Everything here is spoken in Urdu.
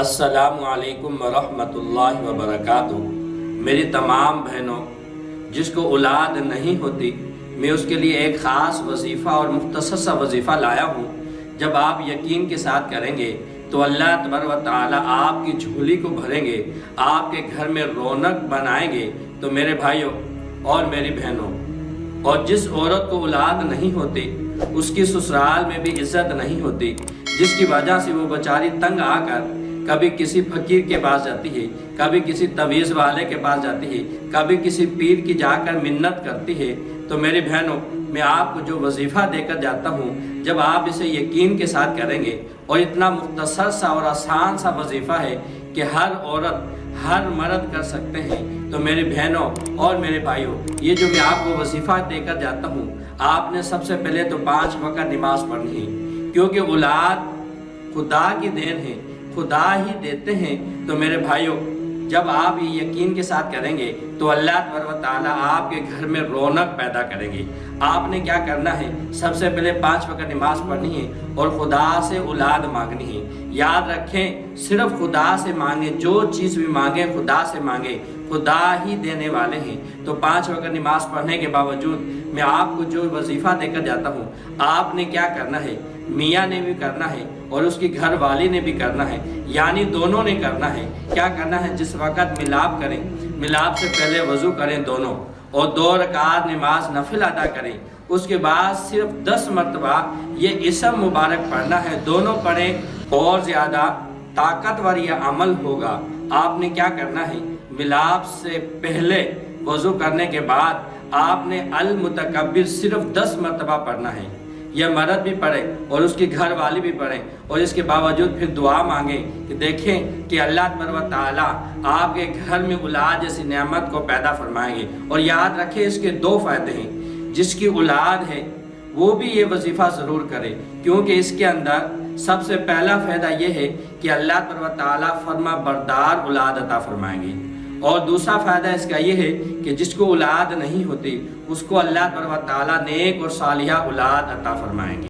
السلام علیکم ورحمۃ اللہ وبرکاتہ۔ میری تمام بہنوں، جس کو اولاد نہیں ہوتی، میں اس کے لیے ایک خاص وظیفہ اور مختصر سا وظیفہ لایا ہوں۔ جب آپ یقین کے ساتھ کریں گے تو اللہ تبارک و تعالیٰ آپ کی جھولی کو بھریں گے، آپ کے گھر میں رونق بنائیں گے۔ تو میرے بھائیوں اور میری بہنوں، اور جس عورت کو اولاد نہیں ہوتی، اس کی سسرال میں بھی عزت نہیں ہوتی، جس کی وجہ سے وہ بیچاری تنگ آ کر کبھی کسی فقیر کے پاس جاتی ہے، کبھی کسی تعویذ والے کے پاس جاتی ہے، کبھی کسی پیر کی جا کر منت کرتی ہے۔ تو میری بہنوں، میں آپ کو جو وظیفہ دے کر جاتا ہوں، جب آپ اسے یقین کے ساتھ کریں گے، اور اتنا مختصر سا اور آسان سا وظیفہ ہے کہ ہر عورت ہر مرد کر سکتے ہیں، تو میری بہنوں اور میرے بھائیوں، یہ جو میں آپ کو وظیفہ دے کر جاتا ہوں، آپ نے سب سے پہلے تو 5 وقت نماز پڑھنی ہے، کیونکہ اولاد خدا کی دین ہے، خدا ہی دیتے ہیں۔ تو میرے بھائیوں، جب آپ یہ یقین کے ساتھ کریں گے تو اللہ تبارک و تعالیٰ آپ کے گھر میں رونق پیدا کریں گے۔ آپ نے کیا کرنا ہے؟ سب سے پہلے 5 وقت نماز پڑھنی ہے اور خدا سے اولاد مانگنی ہے۔ یاد رکھیں، صرف خدا سے مانگیں، جو چیز بھی مانگیں خدا سے مانگیں، خدا ہی دینے والے ہیں۔ تو 5 وقت نماز پڑھنے کے باوجود میں آپ کو جو وظیفہ دے کر جاتا ہوں، آپ نے کیا کرنا ہے؟ میاں نے بھی کرنا ہے اور اس کی گھر والی نے بھی کرنا ہے، یعنی دونوں نے کرنا ہے۔ کیا کرنا ہے؟ جس وقت ملاپ کریں، ملاپ سے پہلے وضو کریں دونوں، اور 2 رکعت نماز نفل ادا کریں۔ اس کے بعد صرف 10 مرتبہ یہ اسم مبارک پڑھنا ہے، دونوں پڑھیں، اور زیادہ طاقتور یہ عمل ہوگا۔ آپ نے کیا کرنا ہے؟ ملاپ سے پہلے وضو کرنے کے بعد آپ نے المتکبر صرف 10 مرتبہ پڑھنا ہے۔ یہ مرد بھی پڑھے اور اس کی گھر والی بھی پڑھے، اور اس کے باوجود پھر دعا مانگیں کہ دیکھیں کہ اللہ تبارک و تعالیٰ آپ کے گھر میں اولاد جیسی نعمت کو پیدا فرمائیں گے۔ اور یاد رکھیں، اس کے 2 فائدے ہیں۔ جس کی اولاد ہے وہ بھی یہ وظیفہ ضرور کرے، کیونکہ اس کے اندر سب سے پہلا فائدہ یہ ہے کہ اللہ تبارک و تعالیٰ فرما بردار اولاد عطا فرمائیں گے، اور دوسرا فائدہ اس کا یہ ہے کہ جس کو اولاد نہیں ہوتی، اس کو اللہ تبارک و تعالیٰ نیک اور صالحہ اولاد عطا فرمائیں گے۔